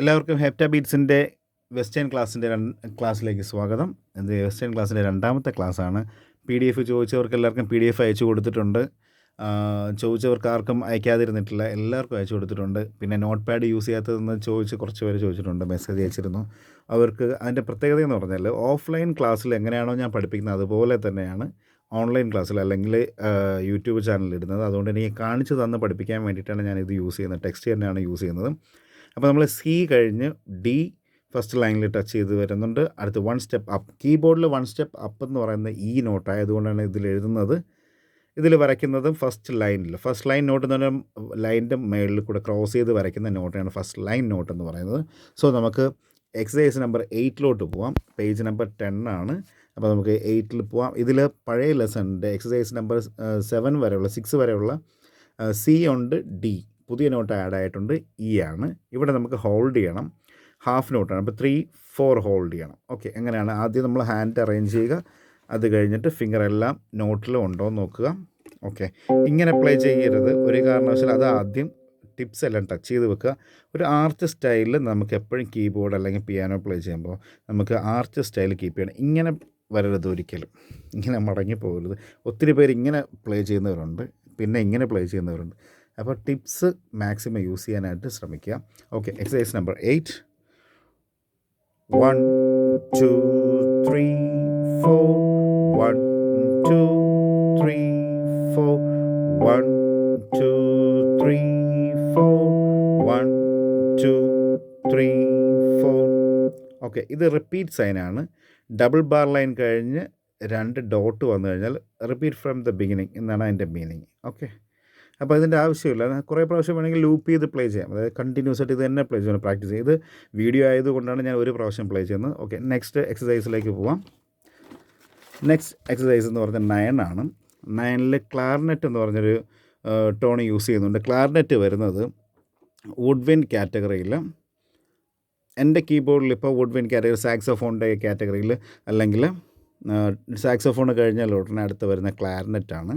എല്ലാവർക്കും hepta ബീറ്റ്സിൻ്റെ western ക്ലാസ്സിലേക്ക് സ്വാഗതം. ഇത് വെസ്റ്റേൺ ക്ലാസ്സിൻ്റെ രണ്ടാമത്തെ ക്ലാസ്സാണ്. PDF ചോദിച്ചവർക്ക് എല്ലാവർക്കും PDF അയച്ചു കൊടുത്തിട്ടുണ്ട്. ചോദിച്ചവർക്ക് ആർക്കും അയക്കാതിരുന്നിട്ടില്ല, എല്ലാവർക്കും അയച്ചു കൊടുത്തിട്ടുണ്ട്. പിന്നെ നോട്ട് പാഡ് യൂസ് ചെയ്യാത്തതെന്ന് കുറച്ച് പേര് ചോദിച്ചിട്ടുണ്ട്, മെസ്സേജ് അയച്ചിരുന്നു. അവർക്ക് അതിൻ്റെ പ്രത്യേകത എന്ന് പറഞ്ഞാൽ ഓഫ്ലൈൻ ക്ലാസ്സിൽ എങ്ങനെയാണോ ഞാൻ പഠിപ്പിക്കുന്നത് അതുപോലെ തന്നെയാണ് ഓൺലൈൻ ക്ലാസ്സിൽ അല്ലെങ്കിൽ യൂട്യൂബ് ചാനലിൽ ഇടുന്നത്. അതുകൊണ്ട് എനിക്ക് കാണിച്ച് തന്ന് പഠിപ്പിക്കാൻ വേണ്ടിയിട്ടാണ് ഞാനിത് യൂസ് ചെയ്യുന്നത്. ടെക്സ്റ്റ് തന്നെയാണ് യൂസ് ചെയ്യുന്നത്. അപ്പോൾ നമ്മൾ C കഴിഞ്ഞ് D ഫസ്റ്റ് ലൈനിൽ ടച്ച് ചെയ്ത് വരുന്നുണ്ട്. അടുത്ത് 1 സ്റ്റെപ്പ് അപ്പ്, കീബോർഡിൽ 1 സ്റ്റെപ്പ് അപ്പ് എന്ന് പറയുന്ന ഈ നോട്ട് ആയതുകൊണ്ടാണ് ഇതിൽ എഴുതുന്നത്. ഇതിൽ വരയ്ക്കുന്നതും ഫസ്റ്റ് ലൈൻ നോട്ട് എന്ന് പറഞ്ഞാൽ ലൈനിൻ്റെ മേളിൽ കൂടെ ക്രോസ് ചെയ്ത് വരയ്ക്കുന്ന നോട്ടാണ് ഫസ്റ്റ് ലൈൻ നോട്ട് എന്ന് പറയുന്നത്. സോ നമുക്ക് എക്സസൈസ് നമ്പർ 8 പോവാം. പേജ് നമ്പർ 10 ആണ്. അപ്പോൾ നമുക്ക് 8 പോവാം. ഇതിൽ പഴയ ലെസണിൻ്റെ എക്സസൈസ് നമ്പർ 7 വരെയുള്ള 6 വരെയുള്ള C ഉണ്ട്, D പുതിയ നോട്ട് ആഡ് ആയിട്ടുണ്ട്, E ആണ്. ഇവിടെ നമുക്ക് ഹോൾഡ് ചെയ്യണം, ഹാഫ് നോട്ടാണ്. അപ്പോൾ 3 4 ഹോൾഡ് ചെയ്യണം. ഓക്കെ, എങ്ങനെയാണ്? ആദ്യം നമ്മൾ ഹാൻഡ് അറേഞ്ച് ചെയ്യുക, അത് കഴിഞ്ഞിട്ട് ഫിംഗർ എല്ലാം നോട്ടിൽ ഉണ്ടോ എന്ന് നോക്കുക. ഓക്കെ, ഇങ്ങനെ പ്ലേ ചെയ്യരുത് ഒരു കാരണവശാലും. അത് ആദ്യം ടിപ്സ് എല്ലാം ടച്ച് ചെയ്ത് വെക്കുക. ഒരു ആർച്ച് സ്റ്റൈലിൽ നമുക്ക് എപ്പോഴും കീബോർഡ് അല്ലെങ്കിൽ പിയാനോ പ്ലേ ചെയ്യുമ്പോൾ നമുക്ക് ആർച്ച് സ്റ്റൈൽ കീപ്പ് ചെയ്യണം. ഇങ്ങനെ വരരുത് ഒരിക്കലും, ഇങ്ങനെ മടങ്ങി പോകരുത്. ഒത്തിരി പേര് ഇങ്ങനെ പ്ലേ ചെയ്യുന്നവരുണ്ട്, പിന്നെ ഇങ്ങനെ പ്ലേ ചെയ്യുന്നവരുണ്ട്. അപ്പോൾ ടിപ്സ് മാക്സിമം യൂസ് ചെയ്യാനായിട്ട് ശ്രമിക്കുക. Okay, exercise number 8. 1 2 3 4 1 2 3 4 1 2 3 4 1 2 3 4. ഓക്കെ, ഇത് റിപ്പീറ്റ് സൈനാണ്. ഡബിൾ ബാർ ലൈൻ കഴിഞ്ഞ് 2 ഡോട്ട് വന്നു കഴിഞ്ഞാൽ റിപ്പീറ്റ് ഫ്രം ദ ബിഗിനിങ് എന്നാണ് അതിൻ്റെ മീനിങ്. ഓക്കെ, അപ്പോൾ ഇതിൻ്റെ ആവശ്യമില്ല. കുറേ പ്രാവശ്യം വേണമെങ്കിൽ ലൂപ്പ് ചെയ്ത് പ്ലേ ചെയ്യാം. അതായത് കണ്ടിന്യൂസ് ആയിട്ട് ഇത് തന്നെ പ്ലേ ചെയ്യണം, പ്രാക്ടീസ് ചെയ്ത്. വീഡിയോ ആയതുകൊണ്ടാണ് ഞാൻ ഒരു പ്രാവശ്യം പ്ലേ ചെയ്യുന്നത്. ഓക്കെ, നെക്സ്റ്റ് എക്സസൈസിലേക്ക് പോവാം. നെക്സ്റ്റ് എക്സസൈസ് എന്ന് പറഞ്ഞാൽ 9 ആണ്. 9 ക്ലാർനെറ്റ് എന്ന് പറഞ്ഞൊരു ടോൺ യൂസ് ചെയ്യുന്നുണ്ട്. ക്ലാർനെറ്റ് വരുന്നത് വുഡ് വിൻഡ് കാറ്റഗറിയിൽ, എൻ്റെ കീബോർഡിൽ ഇപ്പോൾ വുഡ് വിൻഡ് കാറ്റഗറി, സാക്സോഫോണിൻ്റെ കാറ്റഗറിയിൽ, അല്ലെങ്കിൽ സാക്സോഫോൺ കഴിഞ്ഞാൽ ഉടനെ അടുത്ത് വരുന്ന ക്ലാർനെറ്റാണ്.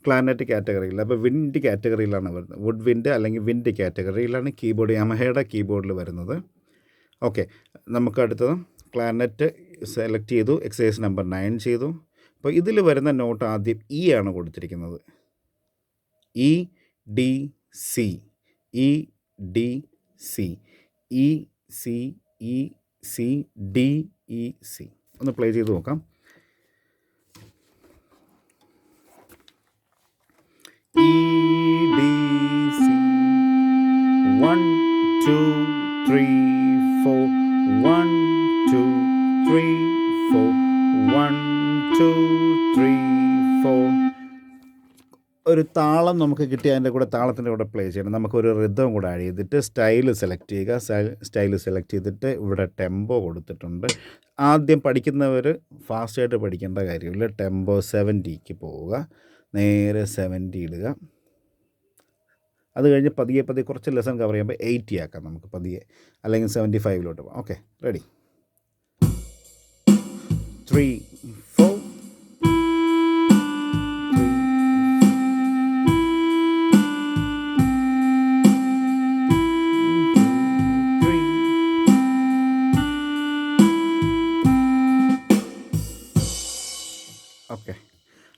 ക്ലാർനെറ്റ് കാറ്റഗറിയിൽ, അപ്പോൾ വിൻഡ് കാറ്റഗറിയിലാണ് വരുന്നത്. വുഡ് വിൻഡ് അല്ലെങ്കിൽ വിൻഡ് കാറ്റഗറിയിലാണ് കീബോർഡ്, യമഹയുടെ കീബോർഡിൽ വരുന്നത്. ഓക്കെ, നമുക്ക് അടുത്തത് ക്ലാർനെറ്റ് സെലക്ട് ചെയ്തു, എക്സസൈസ് നമ്പർ 9 ചെയ്തു. അപ്പോൾ ഇതിൽ വരുന്ന നോട്ട് ആദ്യം E ആണ് കൊടുത്തിരിക്കുന്നത്. E D C, E D C, E C, E C, D E C. ഒന്ന് പ്ലേ ചെയ്ത് നോക്കാം. E D C 1 2 3 4 1 2 3 4 1 2 3 4. ഒരു താളം നമുക്ക് കിട്ടി, അതിൻ്റെ കൂടെ താളത്തിൻ്റെ കൂടെ പ്ലേ ചെയ്യണം. നമുക്കൊരു റിതം കൂടെ ആഡ് ചെയ്തിട്ട് സ്റ്റൈൽ സെലക്ട് ചെയ്യുക. സ്റ്റൈൽ സെലക്ട് ചെയ്തിട്ട് ഇവിടെ ടെമ്പോ കൊടുത്തിട്ടുണ്ട്. ആദ്യം പഠിക്കുന്നവർ ഫാസ്റ്റായിട്ട് പഠിക്കേണ്ട കാര്യമില്ല. ടെമ്പോ 70ക്ക് പോവുക, നേരെ 70 ഇടുക. അത് കഴിഞ്ഞ് പതിയെ കുറച്ച് ലെസൺ കവർ ചെയ്യുമ്പോൾ 80 ആക്കാം നമുക്ക് പതിയെ, അല്ലെങ്കിൽ 75 പോകാം. Okay, ready? 3 4 ഓക്കെ.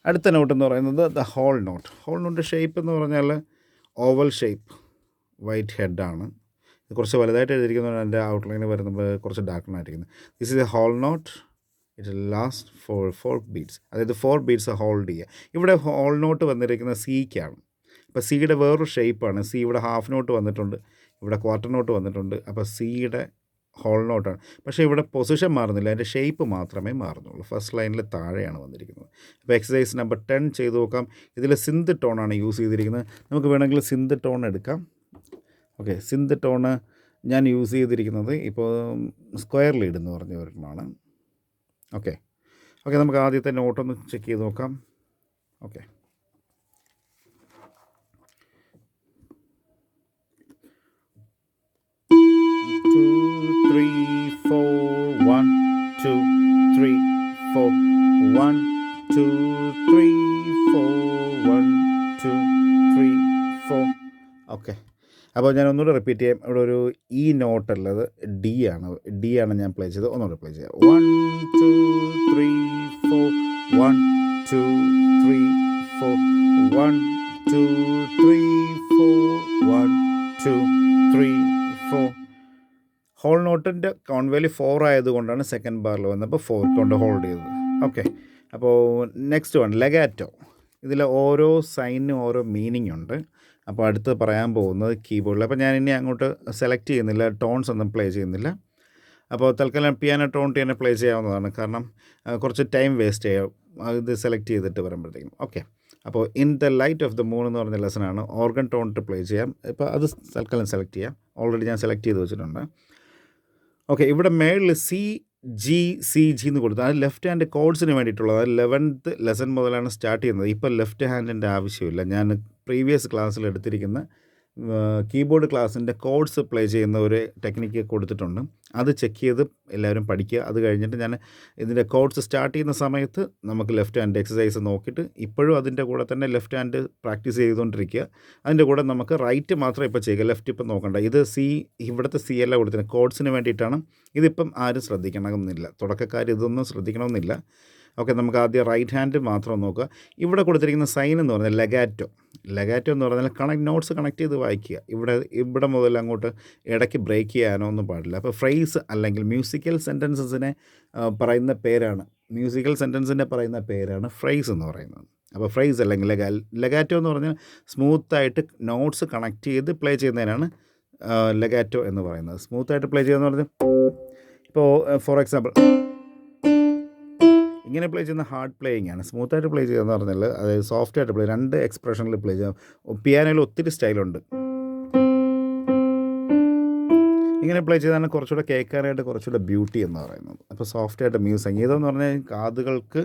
അടുത്ത നോട്ട് എന്ന് പറയുന്നത് the whole note. Whole note shape എന്ന് പറഞ്ഞാൽ ഓവൽ ഷേപ്പ്, വൈറ്റ് ഹെഡാണ്. ഇത് കുറച്ച് വലുതായിട്ട് എഴുതിയിരിക്കുന്നതുകൊണ്ട് എൻ്റെ ഔട്ട്ലൈന് വരുന്നത് കുറച്ച് ഡാർക്കണായിരിക്കുന്നത്. This is a whole note. It last 4 beats, അതായത് 4 ബീറ്റ്സ് ഹോൾഡ് ചെയ്യുക. ഇവിടെ ഹോൾ നോട്ട് വന്നിരിക്കുന്നത് സിക്കാണ്. അപ്പോൾ സിയുടെ വേറൊരു ഷേപ്പാണ്. സി ഇവിടെ ഹാഫ് നോട്ട് വന്നിട്ടുണ്ട്, ഇവിടെ ക്വാർട്ടർ നോട്ട് വന്നിട്ടുണ്ട്. അപ്പോൾ സിയുടെ ഹോൾ നോട്ടാണ്. പക്ഷേ ഇവിടെ പൊസിഷൻ മാറുന്നില്ല, അതിൻ്റെ ഷേപ്പ് മാത്രമേ മാറുന്നുള്ളൂ. ഫസ്റ്റ് ലൈനിൽ താഴെയാണ് വന്നിരിക്കുന്നത്. അപ്പോൾ എക്സസൈസ് നമ്പർ 10 ചെയ്ത് നോക്കാം. ഇതിൽ സിന്ത് ടോണാണ് യൂസ് ചെയ്തിരിക്കുന്നത്. നമുക്ക് വേണമെങ്കിൽ സിന്ത് ടോൺ എടുക്കാം. ഓക്കെ, സിന്ത് ടോണ് ഞാൻ യൂസ് ചെയ്തിരിക്കുന്നത് ഇപ്പോൾ സ്ക്വയർ ലീഡ് എന്ന് പറഞ്ഞ ഒരെണ്ണമാണ്. ഓക്കെ, നമുക്ക് ആദ്യത്തെ നോട്ടൊന്ന് ചെക്ക് ചെയ്ത് നോക്കാം. ഓക്കെ, 2 3 4 1 2 3 4 1 2 3 4 1 2 3 4. ഓക്കെ, അപ്പോൾ ഞാൻ ഒന്നുകൂടെ റിപ്പീറ്റ് ചെയ്യാം. ഇവിടെ ഒരു ഇ നോട്ടുള്ളത് ഡി ആണ് ഞാൻ പ്ലേ ചെയ്തത്. ഒന്നുകൂടെ പ്ലേ ചെയ്യാം. 1 2 3 4 1 2 3 4 1 2 3 4 1 2 3 4. ഹോൾ നോട്ടിൻ്റെ കൗണ്ട് വാല്യൂ 4 ആയതുകൊണ്ടാണ് സെക്കൻഡ് ബാറിൽ വന്നപ്പോൾ 4 കൊണ്ട് ഹോൾഡ് ചെയ്തത്. ഓക്കെ, അപ്പോൾ നെക്സ്റ്റ് വൺ ലെഗാറ്റോ. ഇതിൽ ഓരോ സൈനിനും ഓരോ മീനിങ് ഉണ്ട്. അപ്പോൾ അടുത്ത് പറയാൻ പോകുന്നത് കീബോർഡിൽ. അപ്പോൾ ഞാൻ ഇനി അങ്ങോട്ട് സെലക്ട് ചെയ്യുന്നില്ല, ടോൺസ് ഒന്നും പ്ലേ ചെയ്യുന്നില്ല. അപ്പോൾ തൽക്കാലം പിയാനോ ടോൺ തന്നെ പ്ലേ ചെയ്യാവുന്നതാണ്, കാരണം കുറച്ച് ടൈം വേസ്റ്റ് ചെയ്യാം ഇത് സെലക്ട് ചെയ്തിട്ട് വരുമ്പോഴത്തേക്കും. ഓക്കെ, അപ്പോൾ in the light of the moon എന്ന് പറഞ്ഞ ലെസനാണ്. ഓർഗൻ ടോണിട്ട് പ്ലേ ചെയ്യാം. ഇപ്പോൾ അത് തൽക്കാലം സെലക്ട് ചെയ്യാം. ഓൾറെഡി ഞാൻ സെലക്ട് ചെയ്ത് വെച്ചിട്ടുണ്ട്. ഓക്കെ, ഇവിടെ മേളിൽ സി ജി എന്ന് കൊടുത്തു. അത് ലെഫ്റ്റ് ഹാൻഡ് കോഡ്സിന് വേണ്ടിയിട്ടുള്ളത്. അത് 11th ലെസൺ മുതലാണ് സ്റ്റാർട്ട് ചെയ്യുന്നത്. ഇപ്പോൾ ലെഫ്റ്റ് ഹാൻഡിൻ്റെ ആവശ്യമില്ല. ഞാൻ പ്രീവിയസ് ക്ലാസ്സിൽ എടുത്തിരിക്കുന്ന കീബോർഡ് ക്ലാസ്സിൻ്റെ കോഡ്സ് പ്ലേ ചെയ്യുന്ന ഒരു ടെക്നിക്ക് കൊടുത്തിട്ടുണ്ട്. അത് ചെക്ക് ചെയ്ത് എല്ലാവരും പഠിക്കുക. അത് കഴിഞ്ഞിട്ട് ഞാൻ ഇതിൻ്റെ കോഡ്സ് സ്റ്റാർട്ട് ചെയ്യുന്ന സമയത്ത് നമുക്ക് ലെഫ്റ്റ് ഹാൻഡ് എക്സസൈസ് നോക്കിയിട്ട് ഇപ്പോഴും അതിൻ്റെ കൂടെ തന്നെ ലെഫ്റ്റ് ഹാൻഡ് പ്രാക്ടീസ് ചെയ്തുകൊണ്ടിരിക്കുക. അതിൻ്റെ കൂടെ നമുക്ക് റൈറ്റ് മാത്രം ഇപ്പോൾ ചെയ്യുക, ലെഫ്റ്റ് ഇപ്പം നോക്കണ്ട. ഇത് ഇവിടുത്തെ സി അല്ല കൊടുത്തിട്ടുണ്ട്, കോഡ്സിന് വേണ്ടിയിട്ടാണ്. ഇതിപ്പം ആരും ശ്രദ്ധിക്കണമെന്നില്ല, തുടക്കക്കാർ ഇതൊന്നും ശ്രദ്ധിക്കണമെന്നില്ല. ഓക്കെ, നമുക്ക് ആദ്യം റൈറ്റ് ഹാൻഡ് മാത്രം നോക്കുക. ഇവിടെ കൊടുത്തിരിക്കുന്ന സൈൻ എന്ന് പറഞ്ഞാൽ ലെഗാറ്റോ എന്ന് പറഞ്ഞാൽ നോട്ട്സ് കണക്ട് ചെയ്ത് വായിക്കുക. ഇവിടെ മുതൽ അങ്ങോട്ട് ഇടയ്ക്ക് ബ്രേക്ക് ചെയ്യാനോ ഒന്നും പാടില്ല. അപ്പോൾ ഫ്രേസ് അല്ലെങ്കിൽ മ്യൂസിക്കൽ സെൻറ്റൻസസിനെ പറയുന്ന പേരാണ്, ഫ്രേസ് എന്ന് പറയുന്നത്. അപ്പോൾ ഫ്രേസ് അല്ലെങ്കിൽ ലെഗാറ്റോ എന്ന് പറഞ്ഞാൽ സ്മൂത്തായിട്ട് നോട്ട്സ് കണക്ട് ചെയ്ത് പ്ലേ ചെയ്യുന്നതിനാണ് ലെഗാറ്റോ എന്ന് പറയുന്നത്. സ്മൂത്തായിട്ട് പ്ലേ ചെയ്യുകയെന്ന് പറഞ്ഞാൽ ഇപ്പോൾ ഫോർ എക്സാമ്പിൾ ഇങ്ങനെ പ്ലേ ചെയ്യുന്ന ഹാർഡ് പ്ലേയിങ് ആണ്. സ്മൂത്തായിട്ട് പ്ലേ ചെയ്യുകയെന്ന് പറഞ്ഞാൽ അതായത് സോഫ്റ്റായിട്ട് പ്ലേ, 2 എക്സ്പ്രഷനിൽ പ്ലേ ചെയ്യാം. പിയാനോയിൽ ഒത്തിരി സ്റ്റൈലുണ്ട്. ഇങ്ങനെ പ്ലേ ചെയ്താണ് കുറച്ചുകൂടെ കേൾക്കാനായിട്ട് കുറച്ചുകൂടെ ബ്യൂട്ടി എന്ന് പറയുന്നത്. അപ്പോൾ സോഫ്റ്റായിട്ട് സംഗീതം എന്ന് പറഞ്ഞാൽ കാതുകൾക്ക്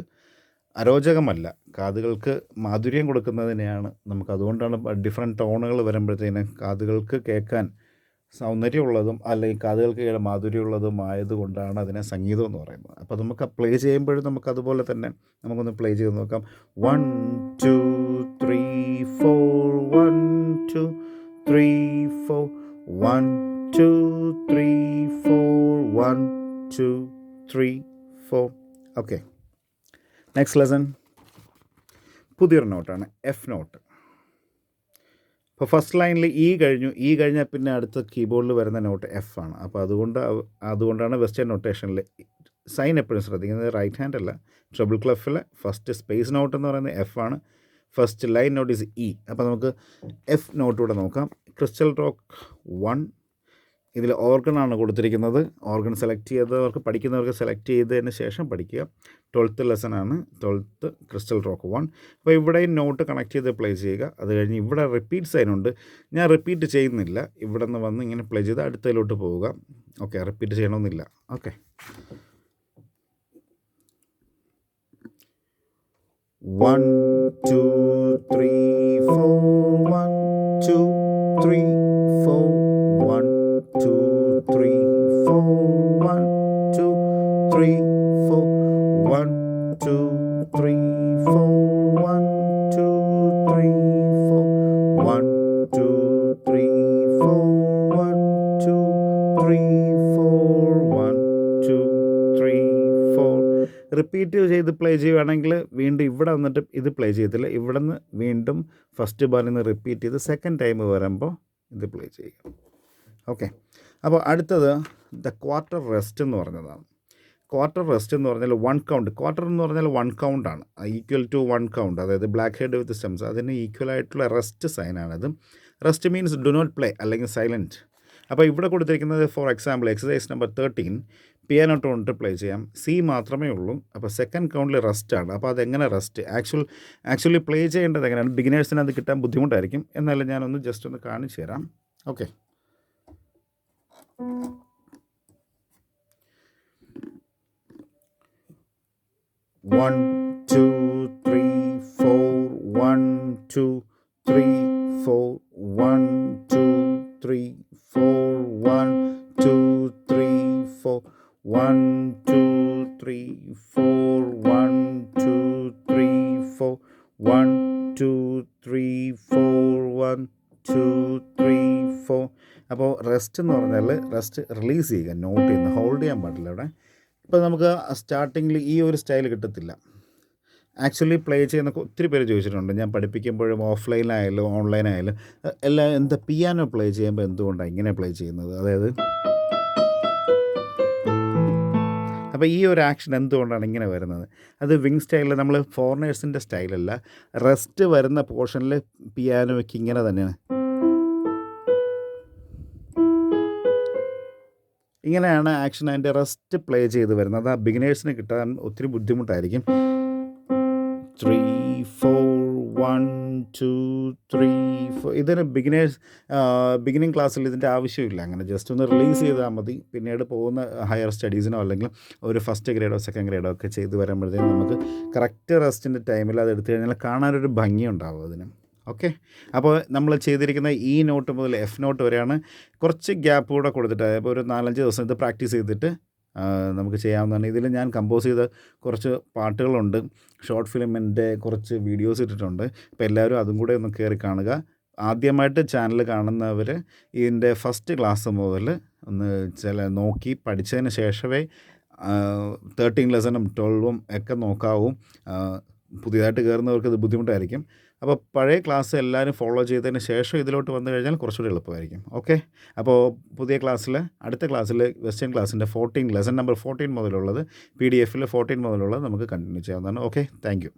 അരോചകമല്ല, കാതുകൾക്ക് മാധുര്യം കൊടുക്കുന്നതിനെയാണ് നമുക്ക്. അതുകൊണ്ടാണ് ഡിഫറെൻറ്റ് ടോണുകൾ വരുമ്പോഴത്തേന് കാതുകൾക്ക് കേൾക്കാൻ സൗന്ദര്യമുള്ളതും അല്ലെങ്കിൽ കാതുകൾക്ക് മാധുര്യമുള്ളതും ആയതുകൊണ്ടാണ് അതിനെ സംഗീതം എന്ന് പറയുന്നത്. അപ്പോൾ നമുക്ക് പ്ലേ ചെയ്യുമ്പോഴും നമുക്ക് അതുപോലെ തന്നെ നമുക്കൊന്ന് പ്ലേ ചെയ്ത് നോക്കാം. 1 2 3 4 1 2 3 4 1 2 3 4 1 2 3 4. ഓക്കെ, നെക്സ്റ്റ് ലെസൺ പുതിയൊരു നോട്ടാണ്, എഫ് നോട്ട്. ഇപ്പോൾ ഫസ്റ്റ് ലൈനിൽ ഇ കഴിഞ്ഞാൽ പിന്നെ അടുത്ത കീബോർഡിൽ വരുന്ന നോട്ട് എഫ് ആണ്. അപ്പോൾ അതുകൊണ്ടാണ് വെസ്റ്റേൺ നൊട്ടേഷനിൽ സൈൻ എപ്പോഴും ശ്രദ്ധിക്കുന്നത്. റൈറ്റ് ഹാൻഡ് അല്ല, ട്രിപ്പിൾ ക്ലഫിൽ ഫസ്റ്റ് സ്പേസ് നോട്ട് എന്ന് പറയുന്നത് എഫ് ആണ്. First line note is E. അപ്പോൾ നമുക്ക് എഫ് നോട്ടൂടെ നോക്കാം. Crystal rock 1. ഇതിൽ ഓർഗനാണ് കൊടുത്തിരിക്കുന്നത്. ഓർഗൻ സെലക്ട് ചെയ്തവർക്ക്, പഠിക്കുന്നവർക്ക് സെലക്ട് ചെയ്തതിന് ശേഷം പഠിക്കുക. 12th ലെസനാണ്, 12th crystal rock 1. അപ്പോൾ ഇവിടെ നോട്ട് കണക്ട് ചെയ്ത് പ്ലേ ചെയ്യുക. അത് കഴിഞ്ഞ് ഇവിടെ റിപ്പീറ്റ് സൈനുണ്ട്. ഞാൻ റിപ്പീറ്റ് ചെയ്യുന്നില്ല, ഇവിടെ നിന്ന് വന്ന് ഇങ്ങനെ പ്ലേ ചെയ്ത് അടുത്തതിലോട്ട് പോവുക. ഓക്കെ, റിപ്പീറ്റ് ചെയ്യണമെന്നില്ല. ഓക്കെ, 1 2 3 4 1 2 3 4 1 2 3 4 1 2 3 4 1 2 3 4 1 2 3 4 1 2 3 4 1 2 3 4 1 2 3 4. റിപ്പീറ്റ് ചെയ്ത് പ്ലേ ചെയ്യുകയാണെങ്കിൽ വീണ്ടും ഇവിടെ വന്നിട്ട് ഇത് പ്ലേ ചെയ്യത്തില്ല. ഇവിടെ നിന്ന് വീണ്ടും ഫസ്റ്റ് ബാറിൽ നിന്ന് റിപ്പീറ്റ് ചെയ്ത് സെക്കൻഡ് ടൈം വരുമ്പോൾ ഇത് പ്ലേ ചെയ്യുക. ഓക്കെ, അപ്പോൾ അടുത്തത് ദ ക്വാർട്ടർ റെസ്റ്റ് എന്ന് പറഞ്ഞതാണ്. ക്വാർട്ടർ റെസ്റ്റ് എന്ന് പറഞ്ഞാൽ 1 കൗണ്ട്. ക്വാർട്ടർ എന്ന് പറഞ്ഞാൽ 1 കൗണ്ടാണ്, ഈക്വൽ ടു 1 കൗണ്ട്. അതായത് ബ്ലാക്ക് ഹെഡ് വിത്ത് സ്റ്റെംസ്, അതിന് ഈക്വൽ ആയിട്ടുള്ള റെസ്റ്റ് സൈനാണത്. Rest means do not play അല്ലെങ്കിൽ സൈലൻറ്റ്. അപ്പോൾ ഇവിടെ കൊടുത്തിരിക്കുന്നത് for example exercise number 13 piano ടോണിട്ട് പ്ലേ ചെയ്യാം. സി മാത്രമേ ഉള്ളൂ. അപ്പോൾ സെക്കൻഡ് കൗണ്ടിൽ റെസ്റ്റാണ്. അപ്പോൾ അതെങ്ങനെ റെസ്റ്റ് ആക്ച്വലി പ്ലേ ചെയ്യേണ്ടത് എങ്ങനെയാണ്? ബിഗിനേഴ്സിന് അത് കിട്ടാൻ ബുദ്ധിമുട്ടായിരിക്കും. എന്നാലും ഞാനൊന്ന് ജസ്റ്റ് ഒന്ന് കാണിച്ചു തരാം. ഓക്കെ, 1 2 3 4 1 2 3 4 1 2 3 4 1 2 3 4 1 2 3 4 1 2 3 4 1 2 3 4 1 2 3 4. അപ്പോൾ റെസ്റ്റ് എന്ന് പറഞ്ഞാൽ റെസ്റ്റ് റിലീസ് ചെയ്യുക, നോട്ട് ചെയ്യുന്ന, ഹോൾഡ് ചെയ്യാൻ പാടില്ല അവിടെ. ഇപ്പോൾ നമുക്ക് സ്റ്റാർട്ടിങ്ങിൽ ഈ ഒരു സ്റ്റൈൽ കിട്ടത്തില്ല. ആക്ച്വലി പ്ലേ ചെയ്യുന്ന ഒത്തിരി പേര് ചോദിച്ചിട്ടുണ്ട്, ഞാൻ പഠിപ്പിക്കുമ്പോഴും ഓഫ്ലൈനായാലും ഓൺലൈനായാലും എല്ലാം എന്താ പിയാനോ പ്ലേ ചെയ്യുമ്പോൾ എന്തുകൊണ്ടാണ് ഇങ്ങനെ പ്ലേ ചെയ്യുന്നത്, അതായത് അപ്പോൾ ഈ ഒരു ആക്ഷൻ എന്തുകൊണ്ടാണ് ഇങ്ങനെ വരുന്നത്, അത് വിങ് സ്റ്റൈലിൽ നമ്മൾ ഫോറിനേഴ്സിൻ്റെ സ്റ്റൈലല്ല. റെസ്റ്റ് വരുന്ന പോർഷനിൽ പിയാനോയ്ക്ക് ഇങ്ങനെ തന്നെയാണ്, ഇങ്ങനെയാണ് ആക്ഷൻ അതിൻ്റെ റെസ്റ്റ് പ്ലേ ചെയ്ത് വരുന്നത്. ആ ബിഗിനേഴ്സിന് കിട്ടാൻ ഒത്തിരി ബുദ്ധിമുട്ടായിരിക്കും. 3 4 1 2 3 4 ഇതിന് ബിഗിനിങ് ക്ലാസ്സിൽ ഇതിൻ്റെ ആവശ്യമില്ല. അങ്ങനെ ജസ്റ്റ് ഒന്ന് റിലീസ് ചെയ്താൽ മതി. പിന്നീട് പോകുന്ന ഹയർ സ്റ്റഡീസിനോ അല്ലെങ്കിൽ ഒരു ഫസ്റ്റ് ഗ്രേഡോ സെക്കൻഡ് ഗ്രേഡോ ഒക്കെ ചെയ്ത് വരുമ്പോഴത്തേക്കും നമുക്ക് കറക്റ്റ് റെസ്റ്റിൻ്റെ ടൈമിൽ അത് എടുത്തു കഴിഞ്ഞാൽ കാണാനൊരു ഭംഗിയുണ്ടാവും അതിന്. ഓക്കെ, അപ്പോൾ നമ്മൾ ചെയ്തിരിക്കുന്ന ഈ നോട്ട് മുതൽ എഫ് നോട്ട് വരെയാണ്. കുറച്ച് ഗ്യാപ്പ് കൂടെ കൊടുത്തിട്ട്, അപ്പോൾ ഒരു 4-5 ദിവസം ഇത് പ്രാക്ടീസ് ചെയ്തിട്ട് നമുക്ക് ചെയ്യാവുന്നതാണ്. ഇതിൽ ഞാൻ കമ്പോസ് ചെയ്ത കുറച്ച് പാട്ടുകളുണ്ട്, ഷോർട്ട് ഫിലിമിൻ്റെ കുറച്ച് വീഡിയോസ് ഇട്ടിട്ടുണ്ട്. അപ്പോൾ എല്ലാവരും അതും കൂടെ ഒന്ന് കയറി കാണുക. ആദ്യമായിട്ട് ചാനൽ കാണുന്നവർ ഇതിൻ്റെ ഫസ്റ്റ് ക്ലാസ് മുതൽ ഒന്ന് നോക്കി പഠിച്ചതിന് ശേഷമേ 13 ലെസണും 12ഉം ഒക്കെ നോക്കാവും. പുതിയതായിട്ട് കയറുന്നവർക്ക് ഇത് ബുദ്ധിമുട്ടായിരിക്കും. അപ്പോൾ പഴയ ക്ലാസ് എല്ലാവരും ഫോളോ ചെയ്തതിന് ശേഷം ഇതിലോട്ട് വന്നു കഴിഞ്ഞാൽ കുറച്ചുകൂടി എളുപ്പമായിരിക്കും. ഓക്കെ, അപ്പോൾ പുതിയ ക്ലാസ്സിൽ അടുത്ത ക്ലാസ്സിൽ വെസ്റ്റേൺ ക്ലാസ്സിൻ്റെ 14 ലെസൺ നമ്പർ 14 മുതലുള്ളത് PDF 14 മുതലുള്ളത് നമുക്ക് കണ്ടിന്യൂ ചെയ്യാവുന്നതാണ്. Okay, thank you.